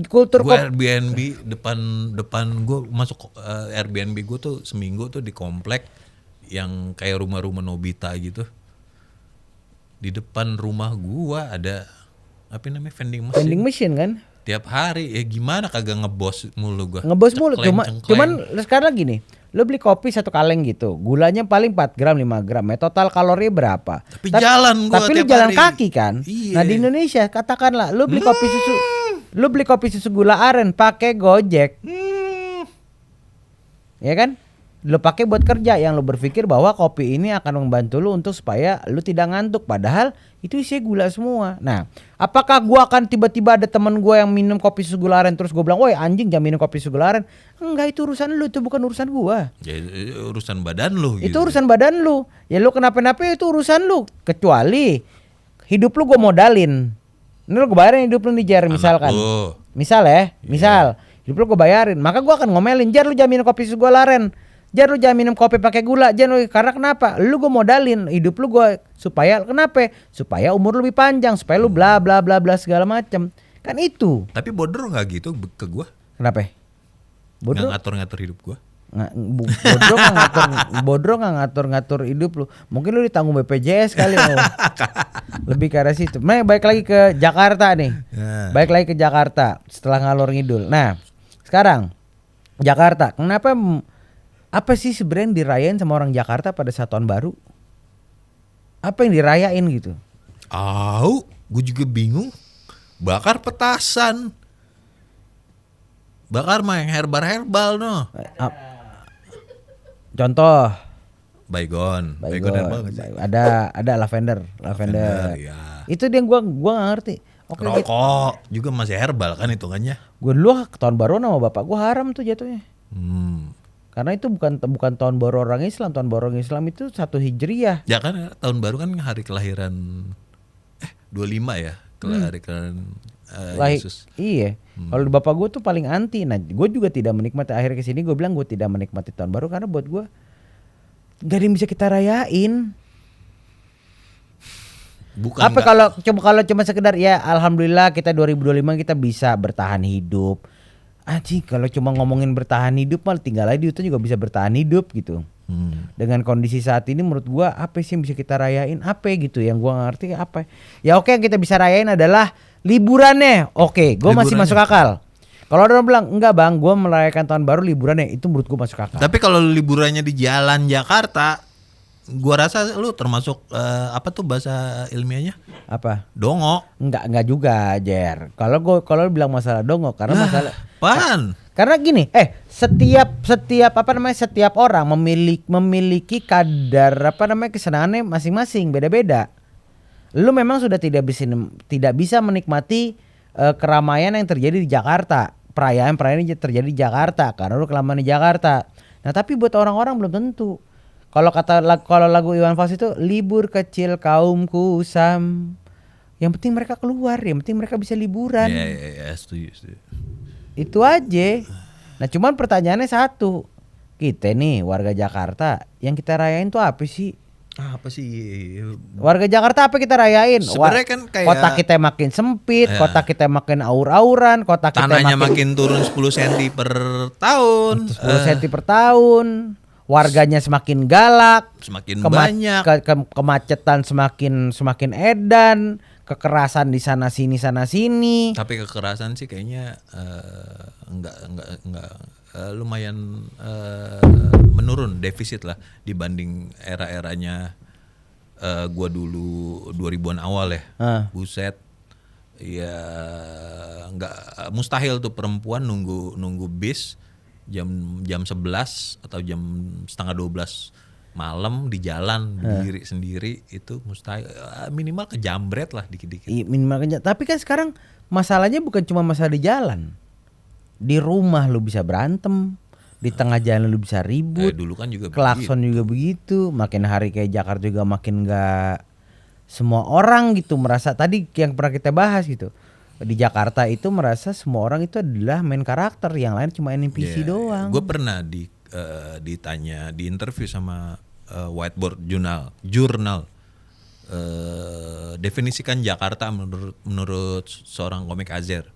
kultur gua Airbnb depan gua masuk Airbnb gua tuh seminggu tuh di komplek yang kayak rumah-rumah Nobita gitu. Di depan rumah gua ada apa namanya vending machine kan? Tiap hari ya gimana kagak ngebos mulu gua. Ngebos mulu cuman sekarang gini, lu beli kopi satu kaleng gitu, gulanya paling 4 gram 5 gram ya, total kalori berapa? Tapi jalan gua tapi lu tiap jalan hari. kaki kan? Iya. Nah di Indonesia katakanlah lu beli kopi susu gula aren pakai Gojek. Ya kan? Lu pakai buat kerja yang lu berpikir bahwa kopi ini akan membantu lu untuk supaya lu tidak ngantuk padahal itu isinya gula semua. Nah, apakah gua akan tiba-tiba ada teman gua yang minum kopi susu gula aren terus gua bilang, "Woi, anjing jangan minum kopi susu gula aren." Enggak, itu urusan lu, itu bukan urusan gua. Ya urusan badan lu gitu. Itu urusan badan lu. Ya lu kenapa-napa itu urusan lu. Kecuali hidup lu gua modalin. Ini lu gua bayarin hidup lu nih Jer misalkan. Misal ya, misal Hidup lu gue bayarin. Maka gue akan ngomelin, Jar lu jangan minum kopi susu gue laren. Jar lu jangan minum kopi pakai gula. Jar lu, karena kenapa? Lu gue modalin hidup lu gue supaya kenapa? Supaya umur lu lebih panjang, supaya lu bla bla bla bla segala macam. Kan itu. Tapi Bodro nggak gitu ke gue. Kenapa? Nggak Bodoh. ngatur-ngatur hidup gue. Bodro nggak ngatur hidup lu. Mungkin lu ditanggung BPJS kali lu. Lebih ke arah situ. Nah, balik lagi ke Jakarta nih. Balik lagi ke Jakarta setelah ngalor ngidul. Nah, sekarang Jakarta, kenapa apa sih sebenarnya yang dirayain sama orang Jakarta pada saat tahun baru? Apa yang dirayain gitu? Gue juga bingung. Bakar petasan. Bakar mah yang herbal no. Contoh, Baygon herbal nggak sih? ada lavender. Ya. Itu dia gua nggak ngerti. Oke, Rokok juga masih herbal kan hitungannya. Gue dulu tahun baru sama bapak gue haram tuh jatuhnya. Karena itu bukan tahun baru orang Islam. Tahun baru orang Islam itu 1 Hijriah. Ya kan tahun baru kan hari kelahiran 25 ya. Hari kelahiran Yesus. Iya. Kalau bapak gue tuh paling anti. Nah, gue juga tidak menikmati. Akhirnya kesini gue bilang gue tidak menikmati tahun baru karena buat gue gak ada yang bisa kita rayain. Bukan Apa kalau cuma sekedar ya alhamdulillah kita 2025 kita bisa bertahan hidup. Kalau cuma ngomongin bertahan hidup malah tinggal aja itu juga bisa bertahan hidup gitu. Dengan kondisi saat ini menurut gua apa sih yang bisa kita rayain? Apa gitu yang gua gak ngerti apa. Ya oke, yang kita bisa rayain adalah liburannya. Oke, gua masih masuk akal. Kalau orang bilang enggak bang, gua merayakan tahun baru liburannya, itu menurut gua masuk akal. Tapi kalau liburannya di jalan Jakarta, gua rasa lu termasuk apa tuh bahasa ilmiahnya? Apa? Dongo. Enggak juga, Jer. Kalau lu bilang masalah dongo karena masalah Pan. karena gini, setiap orang memiliki kadar kesenangannya masing-masing, beda-beda. Lu memang sudah tidak bisa menikmati keramaian yang terjadi di Jakarta. Perayaan yang terjadi di Jakarta karena lu kelamaan di Jakarta. Nah, tapi buat orang-orang belum tentu. Kalau lagu Iwan Fals itu libur kecil kaum kusam. Yang penting mereka keluar, yang penting mereka bisa liburan. Iya, setuju. Itu aja. Nah, cuman pertanyaannya satu. Kita nih warga Jakarta, yang kita rayain tuh apa sih? Apa sih? Warga Jakarta apa kita rayain? Sebenarnya kan kayak kota kita makin sempit, kota kita makin aur-auran, kota kita tanahnya makin turun 10 cm per tahun. 10 cm per tahun. Warganya semakin galak, semakin banyak. Kemacetan semakin edan, kekerasan di sana sini. Tapi kekerasan sih kayaknya enggak lumayan menurun, defisit lah dibanding era-eranya gua dulu 2000-an awal ya. Buset. Ya enggak mustahil tuh perempuan nunggu bis jam 11 atau jam setengah 12 malam di jalan berdiri sendiri, itu mustahil. Minimal kejambret lah dikit-dikit. Minimal kejambret. Tapi kan sekarang masalahnya bukan cuma masalah di jalan. Di rumah lu bisa berantem, di tengah jalan lu bisa ribut. Dulu kan juga klakson begitu. Juga begitu. Makin hari kayak Jakarta juga makin gak semua orang gitu merasa, tadi yang pernah kita bahas gitu. Di Jakarta itu merasa semua orang itu adalah main karakter, yang lain cuma NPC doang. Gue pernah ditanya di interview sama Whiteboard Journal, definisikan Jakarta menurut seorang komik Azer.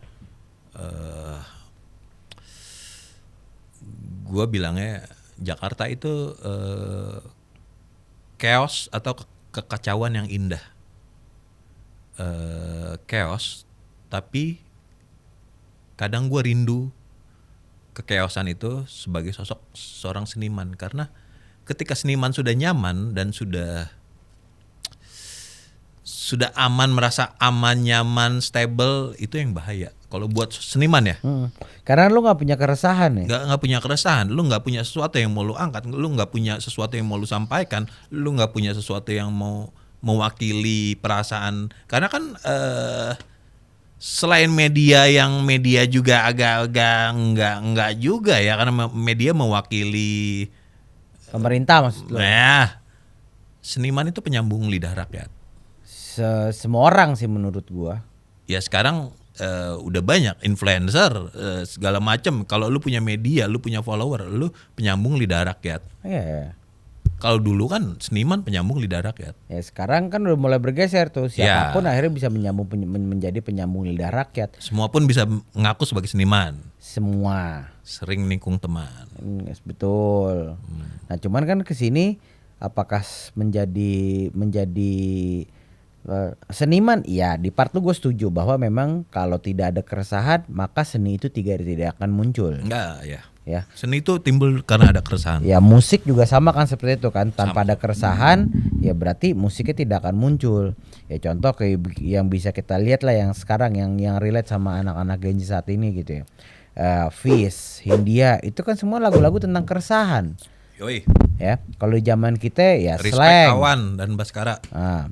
Gue bilangnya Jakarta itu chaos atau kekacauan yang indah. Chaos, tapi kadang gue rindu kekeosan itu sebagai sosok seorang seniman, karena ketika seniman sudah nyaman dan sudah aman, merasa aman, nyaman, stable, itu yang bahaya kalau buat seniman ya. Karena lu nggak punya keresahan ya. Nggak punya keresahan, lu nggak punya sesuatu yang mau lu angkat, lu nggak punya sesuatu yang mau lu sampaikan, lu nggak punya sesuatu yang mau mewakili perasaan. Karena kan selain media juga agak-agak enggak juga ya, karena media mewakili pemerintah maksud lu. Nah, seniman itu penyambung lidah rakyat. Semua orang sih menurut gua. Ya sekarang udah banyak influencer segala macam. Kalau lu punya media, lu punya follower, lu penyambung lidah rakyat. Iya. Kalau dulu kan seniman penyambung lidah rakyat. Ya sekarang kan udah mulai bergeser tuh. Siapapun akhirnya bisa menjadi penyambung lidah rakyat. Semua pun bisa mengaku sebagai seniman. Semua. Sering nikung teman. Yes, betul. Nah cuman kan kesini apakah menjadi seniman? Iya, di part lu gue setuju bahwa memang kalau tidak ada keresahan maka seni itu tidak akan muncul. Enggak, ya. Ya. Seni itu timbul karena ada keresahan. Ya musik juga sama kan seperti itu kan, tanpa ada keresahan ya berarti musiknya tidak akan muncul. Ya contoh kayak yang bisa kita lihat lah yang sekarang yang relate sama anak-anak Gen Z saat ini gitu ya. Fish, Hindia itu kan semua lagu-lagu tentang keresahan. Yoi. Ya, kalau di zaman kita ya Respect slang. Kawan dan Baskara. Nah,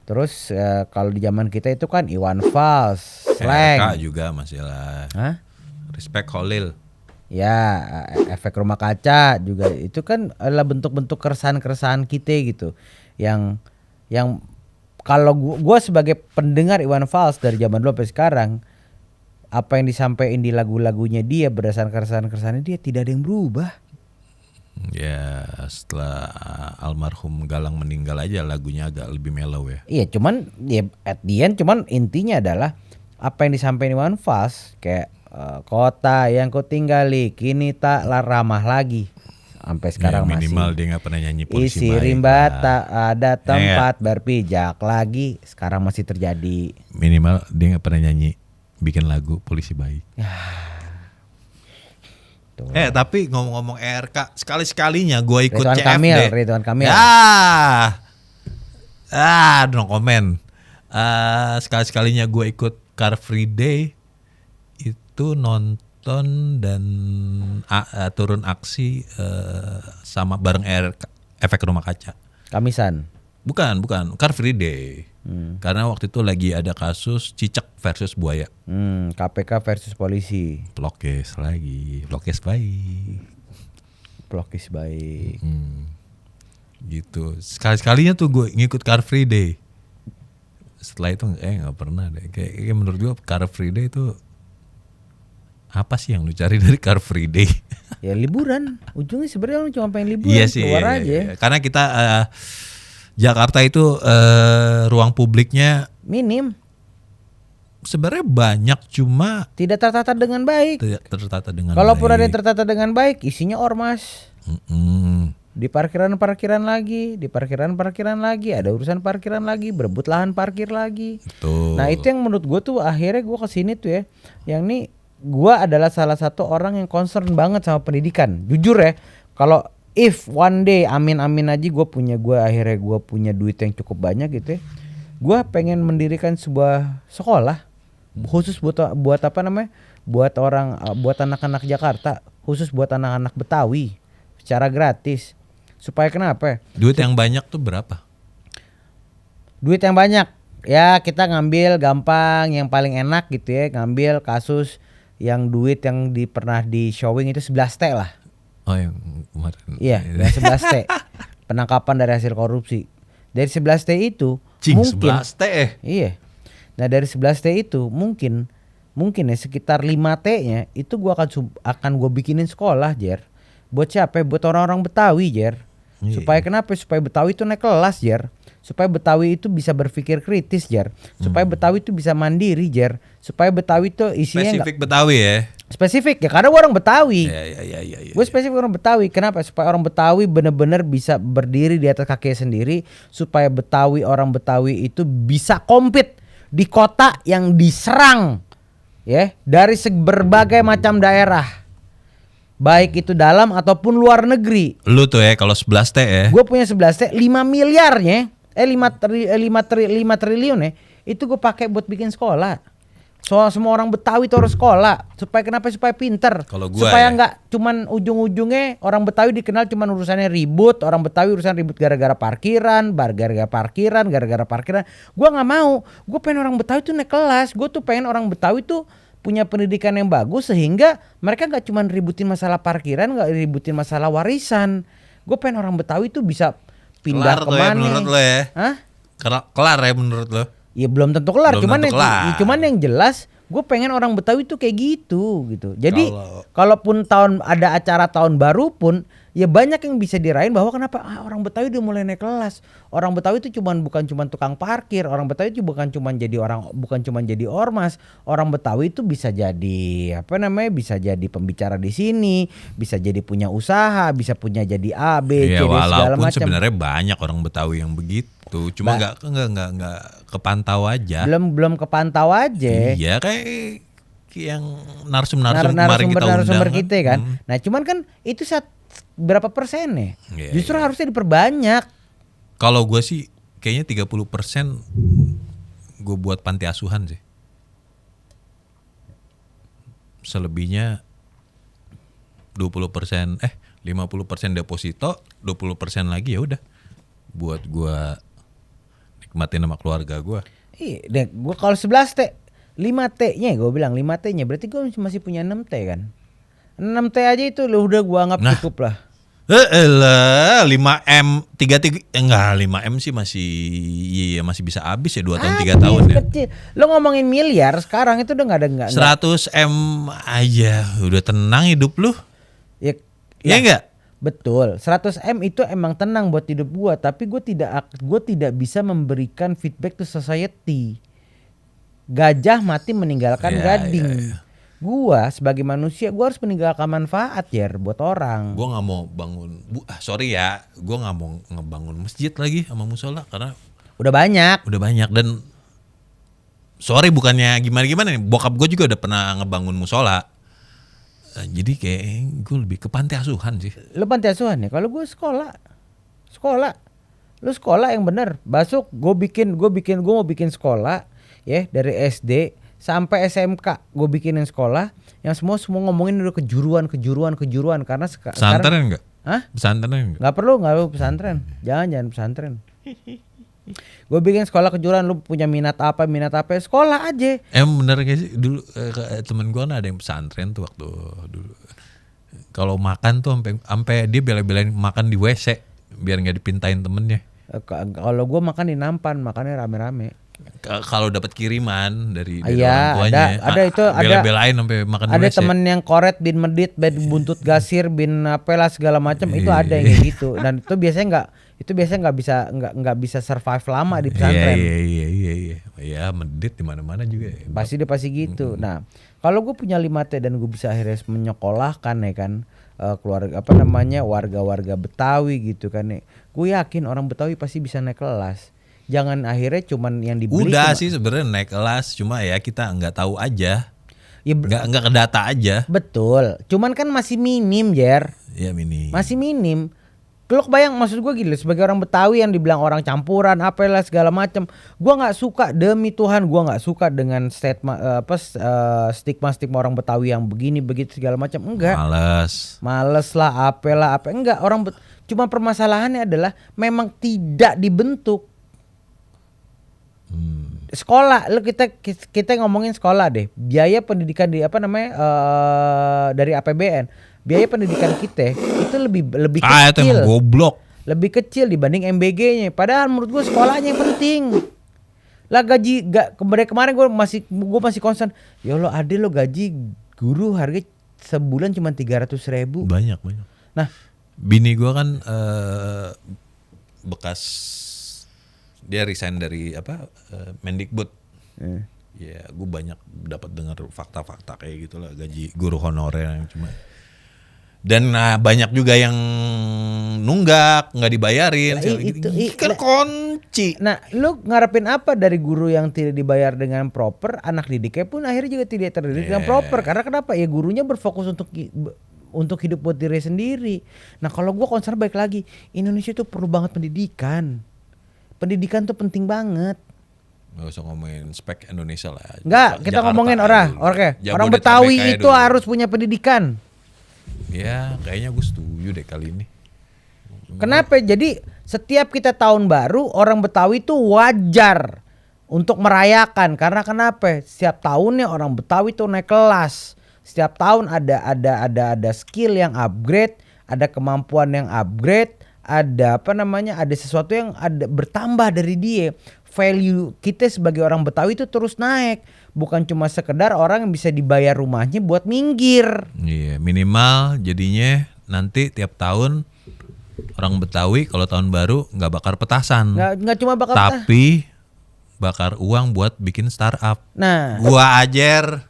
terus kalau di zaman kita itu kan Iwan Fals, slang. RK juga masih lah. Hah? Respect Kholil. Ya, efek rumah kaca juga itu kan adalah bentuk-bentuk keresahan-keresahan kita gitu. Yang kalau gua sebagai pendengar Iwan Fals dari zaman dulu sampai sekarang, apa yang disampaikan di lagu-lagunya dia berdasarkan keresahan-keresahannya dia tidak ada yang berubah. Ya setelah almarhum Galang meninggal aja lagunya agak lebih mellow ya. Iya, cuman ya at the end cuman intinya adalah apa yang disampaikan Iwan Fals kayak kota yang ku tinggali kini tak ramah lagi. Sampai sekarang Ya, minimal masih dia nggak pernah nyanyi polisi isi baik rimba lah. tak ada tempat berpijak lagi. Sekarang masih terjadi. Minimal dia nggak pernah nyanyi bikin lagu polisi baik. Tuh. Tapi ngomong-ngomong RK, sekali-sekalinya gue ikut Ridwan Kamil. No comment. Sekali-sekalinya gue ikut Car Free Day itu nonton dan turun aksi sama bareng efek rumah kaca. Kamisan. Bukan Car Free Day. Karena waktu itu lagi ada kasus cicak versus buaya. KPK versus polisi. Blokes baik. Blokis baik. Gitu. Sekali-sekalinya tuh gue ngikut Car Free Day. Setelah itu nggak pernah deh. Kayak menurut gue Car Free Day itu apa sih yang lu cari dari Car Free Day? Ya liburan. Ujungnya sebenarnya lu cuma pengen liburan. Iya sih. Keluar aja. Iya. Karena kita Jakarta itu ruang publiknya Minim. sebenarnya banyak, cuma Tidak tertata dengan baik. tidak tertata dengan Kalaupun baik. ada yang tertata dengan baik, isinya ormas. Mm-mm. Di parkiran lagi, ada urusan parkiran lagi, berebut lahan parkir lagi. Betul. Nah itu yang menurut gue tuh akhirnya gue kesini tuh ya, yang nih gue adalah salah satu orang yang concern banget sama pendidikan. Jujur ya, kalau if one day amin aja akhirnya gue punya duit yang cukup banyak gitu ya, gue pengen mendirikan sebuah sekolah khusus buat apa namanya, buat anak-anak Jakarta, khusus buat anak-anak Betawi secara gratis. Supaya kenapa? Duit yang banyak tuh berapa? Duit yang banyak. Ya kita ngambil gampang yang paling enak gitu ya. Ngambil kasus yang duit yang pernah di showing itu 11 T lah. Oh yang kemarin. Iya, yang 11 T. Penangkapan dari hasil korupsi. Dari 11 T itu mungkin 11 T. Iya. Nah dari 11 T itu mungkin ya sekitar 5 T-nya itu gua akan gua bikinin sekolah, Jer. Buat siapa? Buat orang-orang Betawi, Jer. Supaya kenapa? Supaya Betawi itu naik kelas, Jer. Supaya Betawi itu bisa berpikir kritis, Jer. Supaya Betawi itu bisa mandiri, Jer. Supaya Betawi itu isinya Spesifik Betawi ya. spesifik ya, karena gue orang Betawi. Iya. Gue spesifik orang Betawi. Kenapa? Supaya orang Betawi benar-benar bisa berdiri di atas kakinya sendiri. Supaya orang Betawi itu bisa compete di kota yang diserang ya dari berbagai macam daerah. Baik itu dalam ataupun luar negeri. Lu tuh ya kalau 11 T ya. Gue punya 11 T 5 miliarnya 5 triliun ya. Itu gue pakai buat bikin sekolah. Soal semua orang Betawi itu harus sekolah. Supaya kenapa? Supaya pinter. Kalau gua supaya ya. nggak cuman ujung-ujungnya orang Betawi dikenal cuman urusannya ribut. Orang Betawi urusan ribut gara-gara parkiran. Gue nggak mau. Gue pengen orang Betawi tuh naik kelas. Gue tuh pengen orang Betawi tuh punya pendidikan yang bagus sehingga mereka nggak cuman ributin masalah parkiran, nggak ributin masalah warisan. Gue pengen orang Betawi tuh bisa pindah Kelar tuh ya kemana? menurut lo ya. Hah? Kelar ya menurut lo. Ya belum tentu kelar, Belum cuman tentu kelar. cuman yang jelas Gue pengen orang Betawi tuh kayak gitu. Jadi Kalau- kalaupun ada acara tahun baru pun ya banyak yang bisa dirayain bahwa kenapa orang Betawi udah mulai naik kelas. Orang Betawi itu bukan cuman tukang parkir, orang Betawi itu bukan cuman jadi ormas. Orang Betawi itu bisa jadi bisa jadi pembicara di sini, bisa jadi punya usaha, bisa punya jadi A, B, C, Ya D segala walaupun macam. sebenarnya banyak orang Betawi yang begitu, cuma nggak kepantau aja. Belum kepantau aja. Iya kayak yang narsum-narsum kemarin kita narasumber undang kita kan. Nah, cuman kan itu berapa persen nih? Iya, Justru harusnya diperbanyak. Kalau gue sih kayaknya 30% gue buat panti asuhan sih. Selebihnya 50% 50% deposito, 20% lagi ya udah buat gue nikmatin sama keluarga gue. Iya, gue kalau 11 T, 5 T-nya gue bilang 5 T-nya berarti gue masih punya 6 T kan. 6 T aja itu udah gue anggap Nah. cukup lah. 5M 33 enggak 5M sih masih bisa habis ya 2 tahun 3 tahun ya. Kecil. Lo ngomongin miliar sekarang itu udah enggak 100M aja udah tenang hidup lu. Ya, Iya enggak? Betul. 100M itu emang tenang buat hidup gua, tapi gue tidak bisa memberikan feedback to society. Gajah mati meninggalkan Iya, gading. iya. Gua sebagai manusia gua harus meninggalkan manfaat ya buat orang. Gue nggak mau bangun, sorry ya, gue nggak mau ngebangun masjid lagi sama musola karena Udah banyak. udah banyak dan sorry bukannya gimana nih, bokap gue juga udah pernah ngebangun musola. Jadi kayak gue lebih ke panti asuhan sih. Lu panti asuhan ya. Kalau gue sekolah. Lu sekolah yang bener. Basuk gue mau bikin sekolah ya dari SD sampai SMK gue bikinin sekolah yang semua ngomongin udah kejuruan karena sekarang. Pesantren enggak? Hah? Pesantren enggak? Nggak perlu pesantren. Jangan pesantren. Gue bikin sekolah kejuruan, lu punya minat apa sekolah aja. Bener gak sih dulu temen gue ada yang pesantren tuh waktu dulu. Kalau makan tuh sampai dia bela-belain makan di WC biar nggak dipintain temennya. Kalau gue makan di nampan, makannya rame-rame. Kalau dapat kiriman dari Iya, orang tuanya, ada itu ada bela-belain sampai makan di ada WC. temen yang koret bin medit bin buntut gasir bin apalah segala macam itu ada yang kayak gitu dan itu biasanya nggak bisa survive lama di pesantren. Iya. Ya medit di mana-mana juga. Pasti gitu. Nah, kalau gue punya 5 T dan gue bisa akhirnya menyekolahkan ya kan keluarga warga-warga Betawi gitu kan nih. Gue yakin orang Betawi pasti bisa naik kelas. Jangan akhirnya cuman yang dibeli. Udah sih sebenarnya naik kelas, cuma ya kita nggak tahu aja. Ya, Nggak ke data aja. betul. Cuman kan masih minim, Jer. Ya mini. Masih minim. Lo kebayang maksud gue gila sebagai orang Betawi yang dibilang orang campuran apalah segala macam. Gua nggak suka, demi Tuhan gua nggak suka dengan stigma orang Betawi yang begini begitu segala macam. Enggak. Males lah apa enggak cuma permasalahannya adalah memang tidak dibentuk. Sekolah, kita ngomongin sekolah deh. Biaya pendidikan dari APBN. Biaya pendidikan kita itu lebih Itu kecil. emang goblok. Lebih kecil dibanding MBG-nya. Padahal menurut gue sekolahnya yang penting. Lah kemarin gue masih concern. Ya Allah, ade lo gaji guru harga sebulan cuma 300.000. Banyak. Nah, bini gua kan bekas dia resign dari Mendikbud. Ya, gue banyak dapat dengar fakta-fakta kayak gitulah gaji guru honorer yang cuma. Dan banyak juga yang nunggak, nggak dibayarin. Kan kunci. Nah, lu ngarepin apa dari guru yang tidak dibayar dengan proper? Anak didiknya pun akhirnya juga tidak terdidik dengan proper. Karena kenapa? Ya gurunya berfokus untuk hidup buat diri sendiri. Nah, kalau gua concern balik lagi, Indonesia tuh perlu banget pendidikan. Pendidikan tuh penting banget. Gak usah ngomongin spek Indonesia lah. Enggak, kita ngomongin orang Jabodetabek Betawi kayak itu dulu. harus punya pendidikan. Ya, kayaknya gue setuju deh kali ini. Kenapa? Jadi setiap kita tahun baru orang Betawi itu wajar untuk merayakan karena kenapa? Setiap tahunnya orang Betawi itu naik kelas. Setiap tahun ada skill yang upgrade, ada kemampuan yang upgrade, ada apa namanya, ada sesuatu yang ada bertambah dari dia. Value kita sebagai orang Betawi itu terus naik, bukan cuma sekedar orang yang bisa dibayar rumahnya buat minggir. Iya, minimal jadinya nanti tiap tahun orang Betawi kalau tahun baru nggak bakar petasan, Nggak cuma bakal tapi bakar uang buat bikin startup. Nah, Gua Ajer.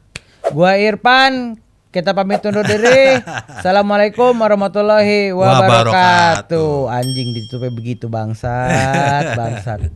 gua Irfan, kita pamit undur diri. Assalamualaikum warahmatullahi wabarakatuh. Wabarakatuh. Anjing ditutupnya begitu, bangsat.